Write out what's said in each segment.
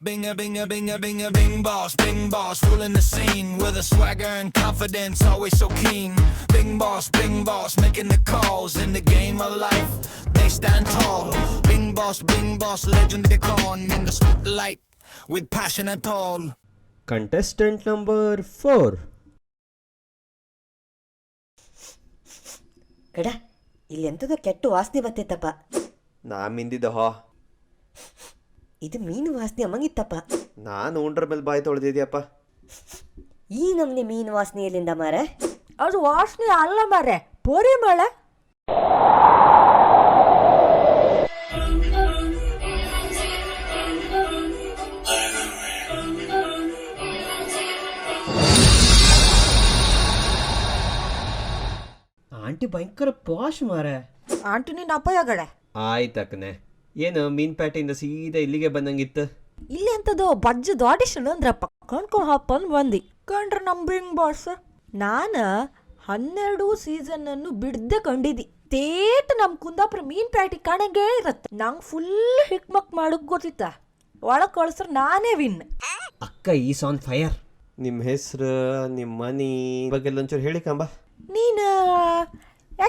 Bing boss, ruling the scene with a swagger and confidence, always so keen. Bing boss, making the calls in the game of life. They stand tall. Bing boss, legend they call in the spotlight with passion and all. Contestant number 4. ಕಡ ಇಲ್ಲಿ ಎಂಥದೋ ಕೆಟ್ಟ ವಾಸನೆ ಬರ್ತೈತಪ್ಪ. ನಾ ಮಿಂದಿದ್ದ ಹೋ. ಇದು ಮೀನು ವಾಸನೆ ಅಮ್ಮಂಗಿತ್ತಪ್ಪ. ನಾನು ಉಂಡ್ರ ಮೇಲೆ ಬಾಯಿ ತೊಳೆದಿದ್ಯಪ್ಪ. ಈ ನಮ್ನೆ ಮೀನು ವಾಸನೆ ಎಲ್ಲಿಂದ ಮಾರೆ? ಅದು ವಾಸನೆ ಅಲ್ಲ ಮಾರೆ, ಪರಿಮಳ. ಆಂಟಿ ಭಯಂಕರ ಪಾಶ್ ಮಾರೆ. ಆಂಟಿ ನಿನ್ನ ಅಪ್ಪಯ್ಯಗಡೆ. ಆಯ್ತಕ್ಕನೆ, ಏನು ಮೀನ್ ಪ್ಯಾಟಿಂದ ಸೀದಾ ಇಲ್ಲಿಗೆ ಬಂದಂಗಿತ್ತು. ಇಲ್ಲಿ ಅಂತದ್ದು ಬಜ್ಜದ ಆಡಿಷನ್ ಅಂದ್ರಪ್ಪ, ಕಣ್ಕೊಂಡು ಹಾಪನ್ ಬಂದಿ ಕಂಡ್ರೆ ನಮ್ ಬಿಂಗ್ ಬಾಸ್. ನಾನು 12 ಸೀಸನ್ ಬಿಡ್ದೆ ಕಂಡಿದ್ದಿ. ತೇಟ್ ನಮ್ ಕುಂದಾಪುರ ಮೀನ್ ಪ್ಯಾಟಿ ಕಾಣಂಗೇ ಇರತ್ತೆ. ನಂಗೆ ಫುಲ್ ಹಿಕ್ಮಕ್ ಮಾಡಕ್ ಗೊತ್ತಿತ್ತ. ಒಳಗೆ ಕಳ್ಸ್ರ ನಾನೇ ವಿನ್. ಅಕ್ಕ ಈಸ್ ಆನ್ ಫೈರ್. ನಿಮ್ಮ ಹೆಸರು, ನಿಮ್ಮ ಮನಿ ಬಗ್ಗೆ ಒಂಚೂರು ಹೇಳಿ ಕಂಬ. ನೀನು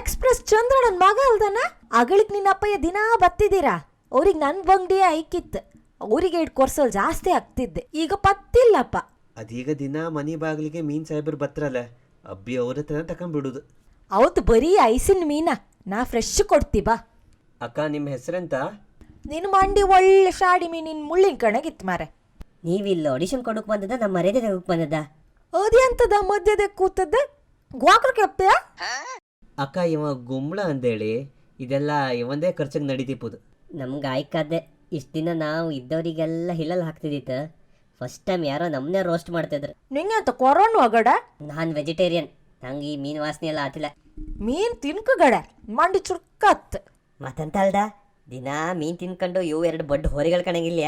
ಎಕ್ಸ್ಪ್ರೆಸ್ ಚಂದ್ರಣ್ಣನ ಮಗ ಅಲ್ದನ? ಅಗಳಿಗ್ ನಿನ್ನ ಅಪ್ಪಯ್ಯ ದಿನ ಬತ್ತಿದ್ದೀರಾ. ಅವ್ರಿಗೆ ನನ್ನ ಬಂಗಡಿ ಐಕಿತ್ತು, ಅವರಿಗೆ ಇಟ್ಟು ಕೊರ್ಸಲ್ ಜಾಸ್ತಿ ಆಗ್ತಿದ್ದೆ. ಈಗ ಪತ್ತಿಲ್ಲಪ್ಪ. ಅದೀಗ ದಿನ ಮನಿ ಬಾಗಿಲಿಗೆ ಮೀನ್ ಸಾಹೇಬರು ಬತ್ರಲ್ಲ, ಅಬ್ಬಿ ಅವ್ರ ಹತ್ರ ತಕೊಂಡ್ಬಿಡುದು. ಅವತ್ತು ಬರೀ ಐಸಿನ ಮೀನ, ನಾ ಫ್ರೆಶ್ ಕೊಡ್ತಿ ಬಾ. ಅಕ್ಕ ನಿಮ್ಮ ಹೆಸರೆಂತ? ನಿನ್ನ ಮಂಡಿ ಒಳ್ಳೆ ಶಾಡಿ ಮೀನಿನ ಮುಳ್ಳಿನ ಕಣಗಿತ್ತು ಮಾರೆ. ನೀವಿಲ್ಲ ಆಡಿಷನ್ ಕೊಡಕ್ ಬಂದದ, ನಮ್ಮ ಮರ್ಯಾದೆ ತೆಗಕ್ ಬಂದದ. ಅದೇ ಅಂತದ ಮಧ್ಯದ ಕೂತದ ಗ್ವಾಕ್ರ ಕೆಪ್ಪ. ಅಕ್ಕ ಇವ ಗುಮ್ಳ ಅಂದೇಳಿ ಇದೆಲ್ಲ ಇವಂದೇ ಖರ್ಚಿಗೆ ನಡೀತಿಪ್ಪುದು. ನಮ್ಗೆ ಆಯ್ಕಾದೆ. ಇಷ್ಟು ದಿನ ನಾವು ಇದ್ದವರಿಗೆಲ್ಲ ಹಿಲ್ಲಲ್ಲಿ ಹಾಕ್ತಿದ್ದಿತ್ತು. ಫಸ್ಟ್ ಟೈಮ್ ಯಾರೋ ನಮ್ಮನ್ನೇ ರೋಸ್ಟ್ ಮಾಡ್ತಿದ್ರು. ನಿಂಗೆ ಅಂತ ಕೊರೋನು ಅಗಡ. ನಾನು ವೆಜಿಟೇರಿಯನ್, ನಂಗೆ ಈ ಮೀನು ವಾಸನೆ ಎಲ್ಲ ಆತಿಲ್ಲ. ಮೀನ್ ತಿನ್ಕಗಡೆ ಮಂಡಿ ಚುರ್ಕತ್. ಮತ್ತಂತ ಅಲ್ದ, ದಿನ ಮೀನು ತಿನ್ಕೊಂಡು ಇವು 2 ಬಡ್ ಹೊರಿಗಳು ಕಣಗಿಲ್ಲ.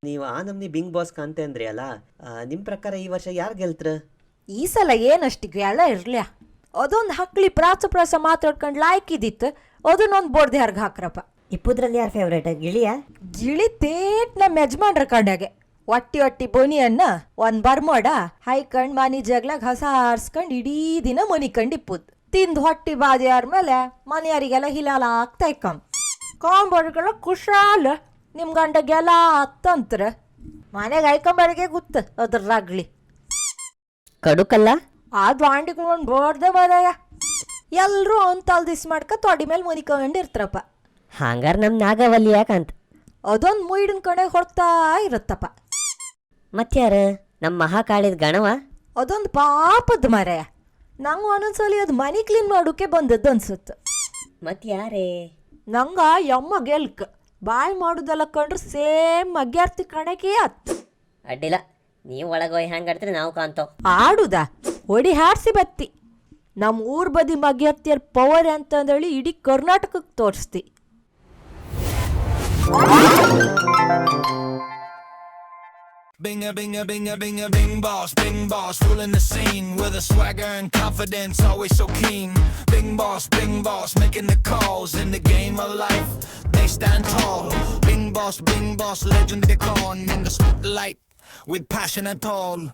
ನೀವು ಆ ನಮ್ನಿ ಬಿಂಗ್ ಬಾಸ್ ಕಾಂತೆ ಅಂದ್ರಿ ಅಲ್ಲ, ನಿಮ್ಮ ಪ್ರಕಾರ ಈ ವರ್ಷ ಯಾರು ಗೆಲ್ತ್ರ? ಈ ಸಲ ಏನಷ್ಟಿಗೆ ಎಲ್ಲ ಇರ್ಲ್ಯ. ಅದೊಂದು ಹಕ್ಳಿ ಪ್ರಾಸ ಮಾತಾಡ್ಕೊಂಡು ಲಾಯ್ಕ್ ಇದ್ದಿತ್ತು, ಅದನ್ನೊಂದು ಬೋರ್ದೆ ಯಾರ್ಗೆ ಹಾಕ್ರಪ್ಪ. ಇಪ್ಪದ್ರಲ್ಲಿ ಯಾರು ಫೇವ್ರೇಟ್? ಗಿಳಿಯ? ಗಿಳಿ ತೇಟ್ ನಮ್ಮ ಯಜಮಾನ್ರ ಕಂಡಾಗೆ ಒಟ್ಟಿ ಬೊನಿಯನ್ನ ಒಂದ್ ಬರ್ಮೋಡ ಹೈಕಂಡ್ ಮನಿ ಜಗ್ಲಾಗ ಹಸ ಹಾರ್ಸ್ಕೊಂಡ್ ಇಡೀ ದಿನ ಮನಿಕಂಡ್ ಇಪ್ಪುದ್. ತಿಂದು ಹೊಟ್ಟಿ ಬಾದಿ ಆದ್ಮೇಲೆ ಮನೆಯವರಿಗೆಲ್ಲ ಹಿಲಾಲ ಆಗ್ತಾ ಕಾಂಬರ್ಗೆಲ್ಲ ಕುಶಾಲ. ನಿಮ್ ಗಂಡಗೆಲ್ಲ ಅತ್ತಂತ್ರ ಮನೆಗೆ ಹೈಕಂಬರಿಗೆ ಗೊತ್ತ ಅದ್ರಾಗ್ಲಿ. ಕಡುಕಲ್ಲ ಅದು ಆಂಟಿಗೊಂಡು ಬೋರ್ದೆ ಬರಯ್ಯ. ಎಲ್ರೂ ಅಂತಲ್ ದಿಸ್ ಮಾಡ್ಕ ತೊಡಿ ಮೇಲೆ ಮನಿಕೊಂಡಿರ್ತಾರಪ್ಪ. ಹಂಗಾರ ನಮ್ ನಾಗವಲ್ಲಿ ಯಾಕಂತ ಅದೊಂದು ಮುಯ್ಡಿನ ಕಡೆ ಹೊಡ್ತಾ ಇರುತ್ತಪ್ಪ. ಮತ್ಯಾರ? ನಮ್ಮ ಮಹಾಕಾಳಿದ ಗಣವ? ಅದೊಂದು ಪಾಪದ ಮರೆಯ. ನಂಗೆ ಒಂದೊಂದ್ಸಲಿ ಅದು ಮನಿ ಕ್ಲೀನ್ ಮಾಡೋಕೆ ಬಂದದ್ದು ಅನ್ಸುತ್ತೆ. ಮತ್ಯಾರೇ? ನಂಗ ಯಮ್ಮ ಗೆಲ್ಕ್ ಬಾಯ್ ಮಾಡೋದೆಲ್ಲ ಕಂಡ್ರೆ ಸೇಮ್ ಮಗ್ಯಾರ್ತಿ ಕಣಕ್ಕೆ ಅತ್ತು. ಅಡ್ಡಿಲ್ಲ, ನೀವು ಒಳಗೋಯ್ ಹ್ಯಾಂಗ ಆಡ್ತೀರಿ, ನಾವು ಕಾಂತೋ ಆಡುದ ಹೊಡಿ ಹಾರಿಸಿ ಬತ್ತಿ. ನಮ್ಮ ಊರ್ ಬದಿ ಮಗ್ಯಾರ್ತಿಯರ್ ಪವರ್ ಅಂತಂದೇಳಿ ಇಡೀ ಕರ್ನಾಟಕಕ್ಕೆ ತೋರಿಸ್ತಿ. Bing boss, ruling the scene with a swagger and confidence, always so keen. Bing boss, making the calls in the game of life. They stand tall. Bing boss, legend they call in the spotlight with passion and all.